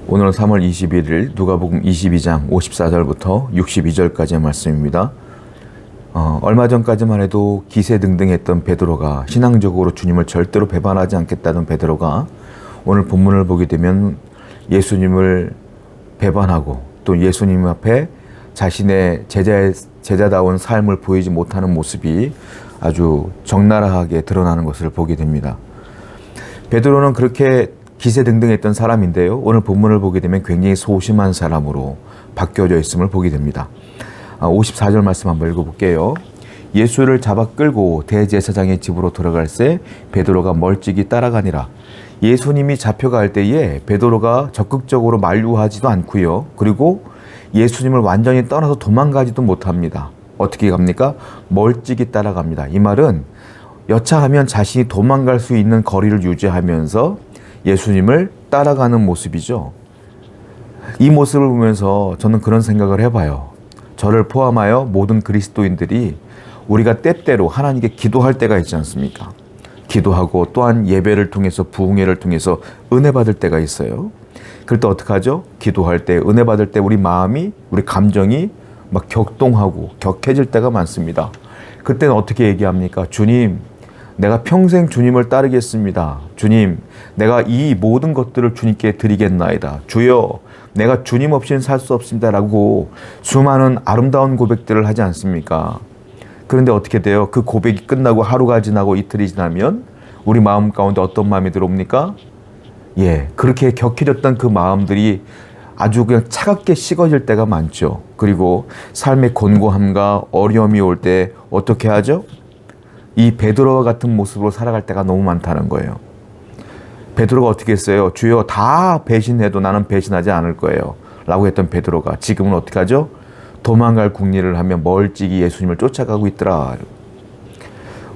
오늘은 3월 21일 누가복음 22장 54절부터 62절까지의 말씀입니다. 얼마 전까지만 해도 기세등등했던 베드로가, 신앙적으로 주님을 절대로 배반하지 않겠다는 베드로가 오늘 본문을 보게 되면 예수님을 배반하고 또 예수님 앞에 자신의 제자다운 삶을 보이지 못하는 모습이 아주 적나라하게 드러나는 것을 보게 됩니다. 베드로는 그렇게 기세등등했던 사람인데요, 오늘 본문을 보게 되면 굉장히 소심한 사람으로 바뀌어져 있음을 보게 됩니다. 54절 말씀 한번 읽어볼게요. 예수를 잡아 끌고 대제사장의 집으로 들어갈새 베드로가 멀찍이 따라가니라. 예수님이 잡혀갈 때에 베드로가 적극적으로 만류하지도 않고요, 그리고 예수님을 완전히 떠나서 도망가지도 못합니다. 어떻게 갑니까? 멀찍이 따라갑니다. 이 말은 여차하면 자신이 도망갈 수 있는 거리를 유지하면서 예수님을 따라가는 모습이죠. 이 모습을 보면서 저는 그런 생각을 해봐요. 저를 포함하여 모든 그리스도인들이 우리가 때때로 하나님께 기도할 때가 있지 않습니까? 기도하고 또한 예배를 통해서, 부흥회를 통해서 은혜 받을 때가 있어요. 그럴 때 어떻게 하죠? 기도할 때, 은혜 받을 때 우리 마음이, 우리 감정이 막 격동하고 격해질 때가 많습니다. 그때는 어떻게 얘기합니까? 주님, 내가 평생 주님을 따르겠습니다. 주님, 내가 이 모든 것들을 주님께 드리겠나이다. 주여, 내가 주님 없이는 살 수 없습니다. 라고 수많은 아름다운 고백들을 하지 않습니까? 그런데 어떻게 돼요? 그 고백이 끝나고 하루가 지나고 이틀이 지나면 우리 마음 가운데 어떤 마음이 들어옵니까? 그렇게 격해졌던 그 마음들이 아주 그냥 차갑게 식어질 때가 많죠. 그리고 삶의 곤고함과 어려움이 올 때 어떻게 하죠? 이 베드로와 같은 모습으로 살아갈 때가 너무 많다는 거예요. 베드로가 어떻게 했어요? 주여, 다 배신해도 나는 배신하지 않을 거예요 라고 했던 베드로가 지금은 어떻게 하죠? 도망갈 궁리를 하며 멀찍이 예수님을 쫓아가고 있더라.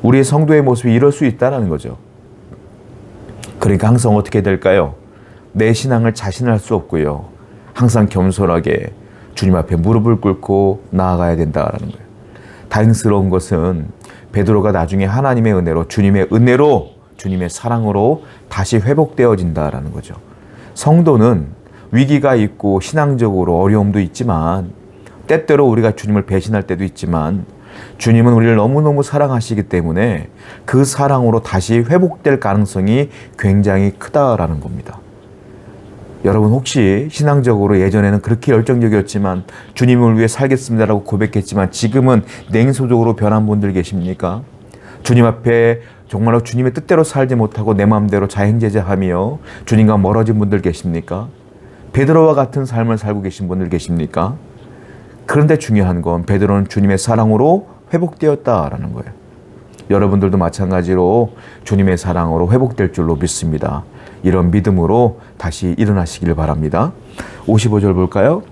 우리의 성도의 모습이 이럴 수 있다는 거죠. 그러니까 항상 어떻게 될까요? 내 신앙을 자신할 수 없고요, 항상 겸손하게 주님 앞에 무릎을 꿇고 나아가야 된다는 거예요. 다행스러운 것은 베드로가 나중에 하나님의 은혜로, 주님의 은혜로, 주님의 사랑으로 다시 회복되어진다라는 거죠. 성도는 위기가 있고 신앙적으로 어려움도 있지만, 때때로 우리가 주님을 배신할 때도 있지만, 주님은 우리를 너무너무 사랑하시기 때문에 그 사랑으로 다시 회복될 가능성이 굉장히 크다라는 겁니다. 여러분, 혹시 신앙적으로 예전에는 그렇게 열정적이었지만 주님을 위해 살겠습니다라고 고백했지만 지금은 냉소적으로 변한 분들 계십니까? 주님 앞에 정말로 주님의 뜻대로 살지 못하고 내 마음대로 자행제자하며 주님과 멀어진 분들 계십니까? 베드로와 같은 삶을 살고 계신 분들 계십니까? 그런데 중요한 건 베드로는 주님의 사랑으로 회복되었다라는 거예요. 여러분들도 마찬가지로 주님의 사랑으로 회복될 줄로 믿습니다. 이런 믿음으로 다시 일어나시길 바랍니다. 55절 볼까요?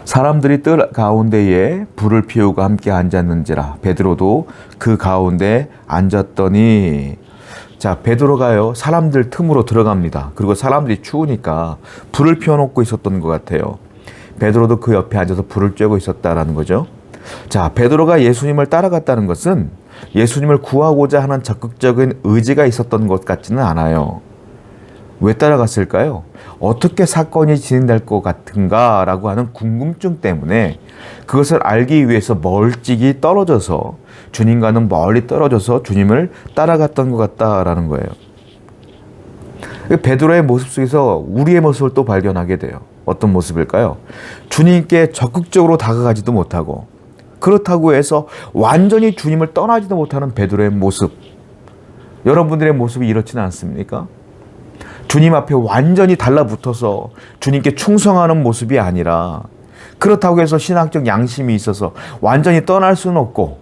사람들이 뜰 가운데에 불을 피우고 함께 앉았는지라. 베드로도 그 가운데 앉았더니, 자, 베드로가요, 사람들 틈으로 들어갑니다. 그리고 사람들이 추우니까 불을 피워놓고 있었던 것 같아요. 베드로도 그 옆에 앉아서 불을 쬐고 있었다라는 거죠. 자, 베드로가 예수님을 따라갔다는 것은 예수님을 구하고자 하는 적극적인 의지가 있었던 것 같지는 않아요. 왜 따라갔을까요? 어떻게 사건이 진행될 것 같은가 라고 하는 궁금증 때문에, 그것을 알기 위해서 멀찍이 떨어져서, 주님과는 멀리 떨어져서 주님을 따라갔던 것 같다라는 거예요. 베드로의 모습 속에서 우리의 모습을 또 발견하게 돼요. 어떤 모습일까요? 주님께 적극적으로 다가가지도 못하고, 그렇다고 해서 완전히 주님을 떠나지도 못하는 베드로의 모습. 여러분들의 모습이 이렇지는 않습니까? 주님 앞에 완전히 달라붙어서 주님께 충성하는 모습이 아니라, 그렇다고 해서 신학적 양심이 있어서 완전히 떠날 수는 없고,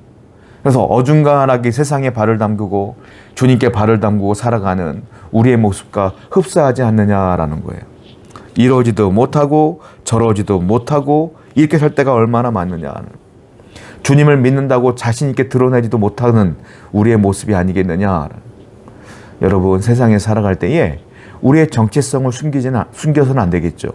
그래서 어중간하게 세상에 발을 담그고 주님께 발을 담그고 살아가는 우리의 모습과 흡사하지 않느냐라는 거예요. 이러지도 못하고 저러지도 못하고 이렇게 살 때가 얼마나 많느냐. 주님을 믿는다고 자신 있게 드러내지도 못하는 우리의 모습이 아니겠느냐. 여러분, 세상에 살아갈 때에 우리의 정체성을 숨겨서는 안 되겠죠.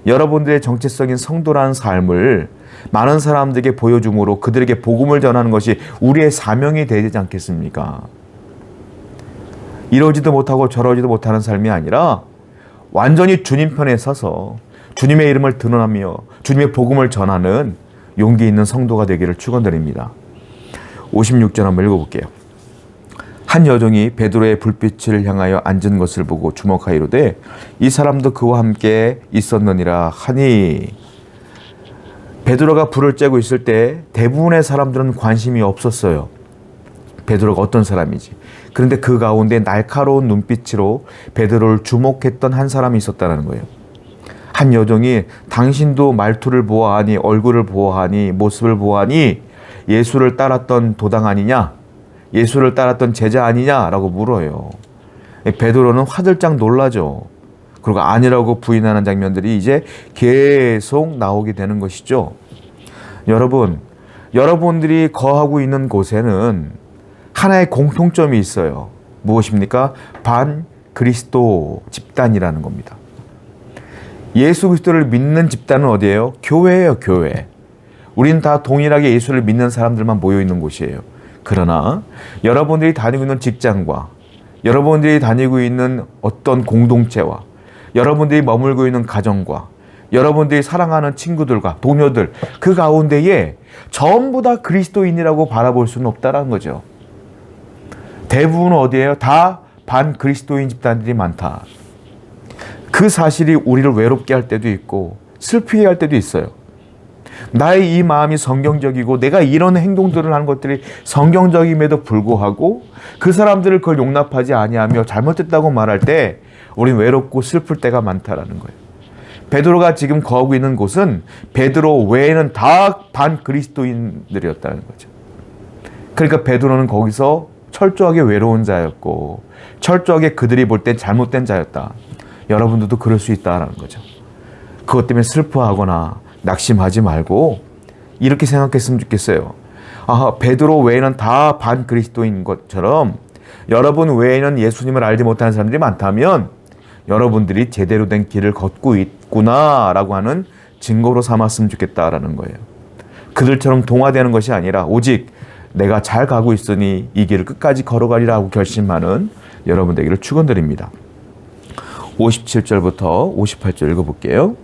여러분들의 정체성인 성도라는 삶을 많은 사람들에게 보여줌으로 그들에게 복음을 전하는 것이 우리의 사명이 되지 않겠습니까? 이러지도 못하고 저러지도 못하는 삶이 아니라 완전히 주님 편에 서서 주님의 이름을 드러나며 주님의 복음을 전하는 용기 있는 성도가 되기를 축원드립니다. 56절 한번 읽어볼게요. 한 여종이 베드로의 불빛을 향하여 앉은 것을 보고 주목하이로되 이 사람도 그와 함께 있었느니라 하니, 베드로가 불을 쬐고 있을 때 대부분의 사람들은 관심이 없었어요. 베드로가 어떤 사람이지. 그런데 그 가운데 날카로운 눈빛으로 베드로를 주목했던 한 사람이 있었다는 거예요. 한 여종이 당신도 말투를 보아하니, 얼굴을 보아하니, 모습을 보아하니 예수를 따랐던 도당 아니냐? 예수를 따랐던 제자 아니냐라고 물어요. 베드로는 화들짝 놀라죠. 그리고 아니라고 부인하는 장면들이 이제 계속 나오게 되는 것이죠. 여러분, 여러분들이 거하고 있는 곳에는 하나의 공통점이 있어요. 무엇입니까? 반 그리스도 집단이라는 겁니다. 예수 그리스도를 믿는 집단은 어디예요? 교회예요, 교회. 우린 다 동일하게 예수를 믿는 사람들만 모여 있는 곳이에요. 그러나 여러분들이 다니고 있는 직장과 여러분들이 다니고 있는 어떤 공동체와 여러분들이 머물고 있는 가정과 여러분들이 사랑하는 친구들과 동료들, 그 가운데에 전부 다 그리스도인이라고 바라볼 수는 없다는 거죠. 대부분은 어디예요? 다 반그리스도인 집단들이 많다. 그 사실이 우리를 외롭게 할 때도 있고 슬프게 할 때도 있어요. 나의 이 마음이 성경적이고 내가 이런 행동들을 하는 것들이 성경적임에도 불구하고 그 사람들을 그걸 용납하지 아니하며 잘못됐다고 말할 때 우린 외롭고 슬플 때가 많다라는 거예요. 베드로가 지금 거하고 있는 곳은 베드로 외에는 다 반그리스도인들이었다는 거죠. 그러니까 베드로는 거기서 철저하게 외로운 자였고 철저하게 그들이 볼 땐 잘못된 자였다. 여러분들도 그럴 수 있다는 거죠. 그것 때문에 슬퍼하거나 낙심하지 말고 이렇게 생각했으면 좋겠어요. 아, 베드로 외에는 다 반그리스도인 것처럼 여러분 외에는 예수님을 알지 못하는 사람들이 많다면 여러분들이 제대로 된 길을 걷고 있구나라고 하는 증거로 삼았으면 좋겠다라는 거예요. 그들처럼 동화되는 것이 아니라 오직 내가 잘 가고 있으니 이 길을 끝까지 걸어가리라고 결심하는 여러분 되기를 축원드립니다. 57절부터 58절 읽어볼게요.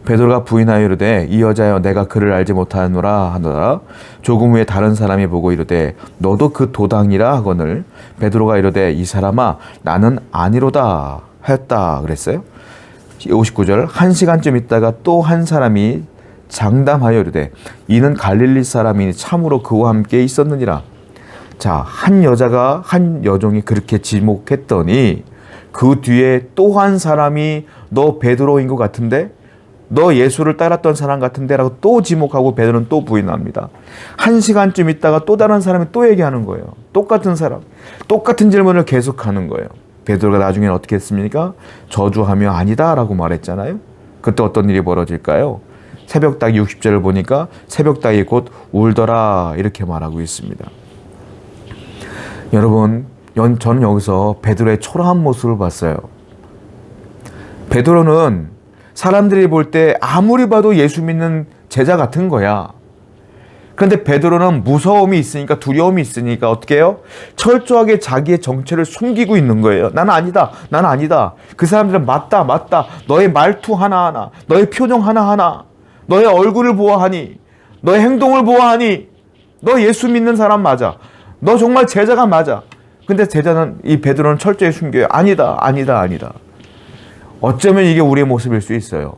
베드로가 부인하여 이르되 이 여자여 내가 그를 알지 못하노라 하노라. 조금 후에 다른 사람이 보고 이르되 너도 그 도당이라 하거늘 베드로가 이르되 이 사람아 나는 아니로다 하였다 그랬어요. 59절 한 시간쯤 있다가 또 한 사람이 장담하여 이르되 이는 갈릴리 사람이니 참으로 그와 함께 있었느니라. 자, 한 여자가 한 여종이 그렇게 지목했더니 그 뒤에 또 한 사람이 너 베드로인 것 같은데? 너 예수를 따랐던 사람 같은데? 라고 또 지목하고 베드로는 또 부인합니다. 한 시간쯤 있다가 또 다른 사람이 또 얘기하는 거예요. 똑같은 사람. 똑같은 질문을 계속하는 거예요. 베드로가 나중에는 어떻게 했습니까? 저주하며 아니다 라고 말했잖아요. 그때 어떤 일이 벌어질까요? 새벽닭이 60절을 보니까 새벽닭이 곧 울더라 이렇게 말하고 있습니다. 여러분, 저는 여기서 베드로의 초라한 모습을 봤어요. 베드로는 사람들이 볼 때 아무리 봐도 예수 믿는 제자 같은 거야. 그런데 베드로는 무서움이 있으니까, 두려움이 있으니까 어떻게 해요? 철저하게 자기의 정체를 숨기고 있는 거예요. 나는 아니다. 나는 아니다. 그 사람들은 맞다. 맞다. 너의 말투 하나하나, 너의 표정 하나하나, 너의 얼굴을 보아하니, 너의 행동을 보아하니 너 예수 믿는 사람 맞아. 너 정말 제자가 맞아. 근데 제자는, 이 베드로는 철저히 숨겨요. 아니다. 아니다. 아니다. 어쩌면 이게 우리의 모습일 수 있어요.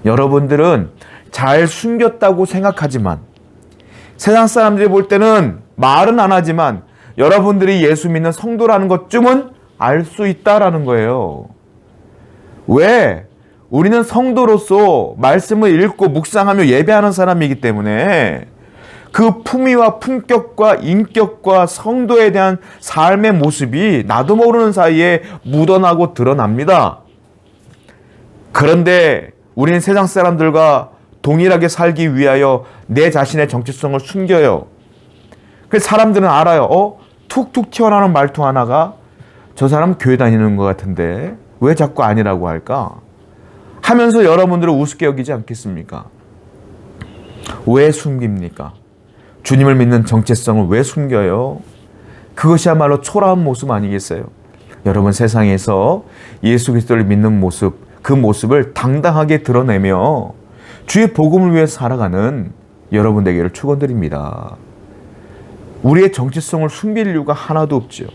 여러분들은 잘 숨겼다고 생각하지만 세상 사람들이 볼 때는 말은 안 하지만 여러분들이 예수 믿는 성도라는 것쯤은 알 수 있다라는 거예요. 왜? 우리는 성도로서 말씀을 읽고 묵상하며 예배하는 사람이기 때문에 그 품위와 품격과 인격과 성도에 대한 삶의 모습이 나도 모르는 사이에 묻어나고 드러납니다. 그런데 우리는 세상 사람들과 동일하게 살기 위하여 내 자신의 정체성을 숨겨요. 그래서 사람들은 알아요. 툭툭 튀어나오는 말투 하나가 저 사람 교회 다니는 것 같은데 왜 자꾸 아니라고 할까? 하면서 여러분들을 우습게 여기지 않겠습니까? 왜 숨깁니까? 주님을 믿는 정체성을 왜 숨겨요? 그것이야말로 초라한 모습 아니겠어요? 여러분, 세상에서 예수 그리스도를 믿는 모습, 그 모습을 당당하게 드러내며 주의 복음을 위해 살아가는 여러분 되기를 축원드립니다. 우리의 정체성을 숨길 이유가 하나도 없죠.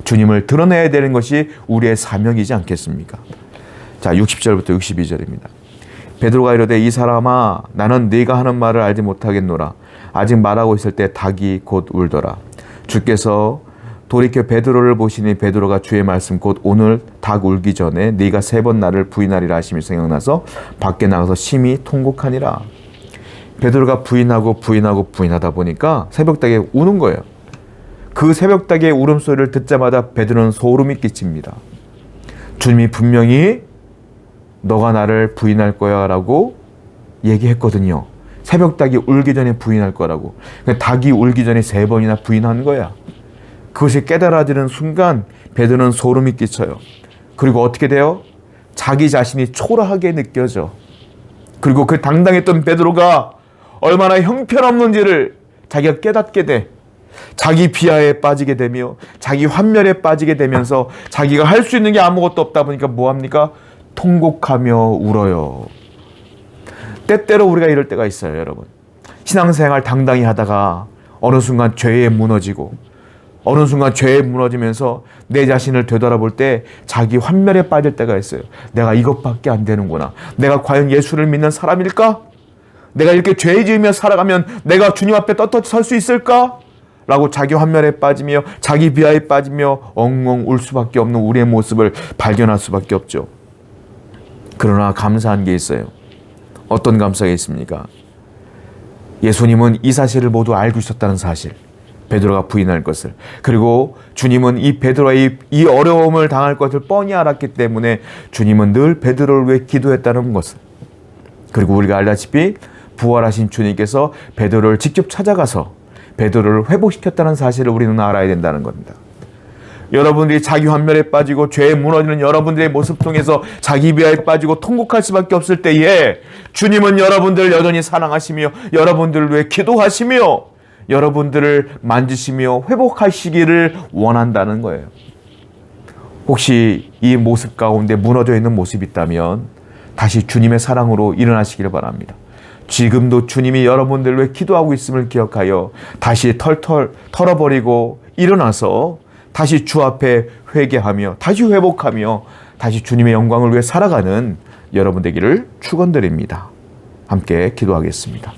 주님을 드러내야 되는 것이 우리의 사명이지 않겠습니까? 자, 60절부터 62절입니다. 베드로가 이르되 이 사람아 나는 네가 하는 말을 알지 못하겠노라. 아직 말하고 있을 때 닭이 곧 울더라. 주께서 돌이켜 베드로를 보시니 베드로가 주의 말씀 곧 오늘 닭 울기 전에 네가 3번 나를 부인하리라 하심이 생각나서 밖에 나가서 심히 통곡하니라. 베드로가 부인하다 보니까 새벽닭에 우는 거예요. 그 새벽닭의 울음소리를 듣자마자 베드로는 소름이 끼칩니다. 주님이 분명히 너가 나를 부인할 거야 라고 얘기했거든요. 새벽닭이 울기 전에 부인할 거라고. 닭이 울기 전에 3번이나 부인하는 거야. 그것이 깨달아지는 순간 베드로는 소름이 끼쳐요. 그리고 어떻게 돼요? 자기 자신이 초라하게 느껴져. 그리고 그 당당했던 베드로가 얼마나 형편없는지를 자기가 깨닫게 돼. 자기 비하에 빠지게 되며 자기 환멸에 빠지게 되면서 자기가 할 수 있는 게 아무것도 없다 보니까 뭐합니까? 통곡하며 울어요. 때때로 우리가 이럴 때가 있어요, 여러분. 신앙생활 당당히 하다가 어느 순간 죄에 무너지고 어느 순간 죄에 무너지면서 내 자신을 되돌아볼 때 자기 환멸에 빠질 때가 있어요. 내가 이것밖에 안 되는구나. 내가 과연 예수를 믿는 사람일까? 내가 이렇게 죄 지으며 살아가면 내가 주님 앞에 떳떳이 설 수 있을까? 라고 자기 환멸에 빠지며 자기 비하에 빠지며 엉엉 울 수밖에 없는 우리의 모습을 발견할 수밖에 없죠. 그러나 감사한 게 있어요. 어떤 감사가 있습니까? 예수님은 이 사실을 모두 알고 있었다는 사실. 베드로가 부인할 것을. 그리고 주님은 이 베드로의 이 어려움을 당할 것을 뻔히 알았기 때문에 주님은 늘 베드로를 위해 기도했다는 것을. 그리고 우리가 알다시피 부활하신 주님께서 베드로를 직접 찾아가서 베드로를 회복시켰다는 사실을 우리는 알아야 된다는 겁니다. 여러분들이 자기 환멸에 빠지고 죄에 무너지는 여러분들의 모습 통해서 자기 비하에 빠지고 통곡할 수밖에 없을 때에 주님은 여러분들을 여전히 사랑하시며 여러분들을 위해 기도하시며 여러분들을 만지시며 회복하시기를 원한다는 거예요. 혹시 이 모습 가운데 무너져 있는 모습이 있다면 다시 주님의 사랑으로 일어나시기를 바랍니다. 지금도 주님이 여러분들을 위해 기도하고 있음을 기억하여 다시 털털 털어버리고 일어나서 다시 주 앞에 회개하며 다시 회복하며 다시 주님의 영광을 위해 살아가는 여러분 되기를 축원드립니다. 함께 기도하겠습니다.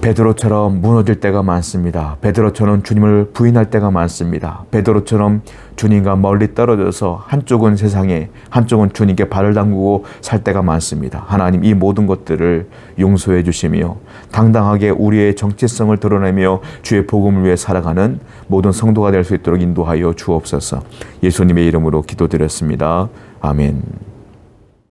베드로처럼 무너질 때가 많습니다. 베드로처럼 주님을 부인할 때가 많습니다. 베드로처럼 주님과 멀리 떨어져서 한쪽은 세상에 한쪽은 주님께 발을 담그고 살 때가 많습니다. 하나님, 이 모든 것들을 용서해 주시며 당당하게 우리의 정체성을 드러내며 주의 복음을 위해 살아가는 모든 성도가 될 수 있도록 인도하여 주옵소서. 예수님의 이름으로 기도드렸습니다. 아멘.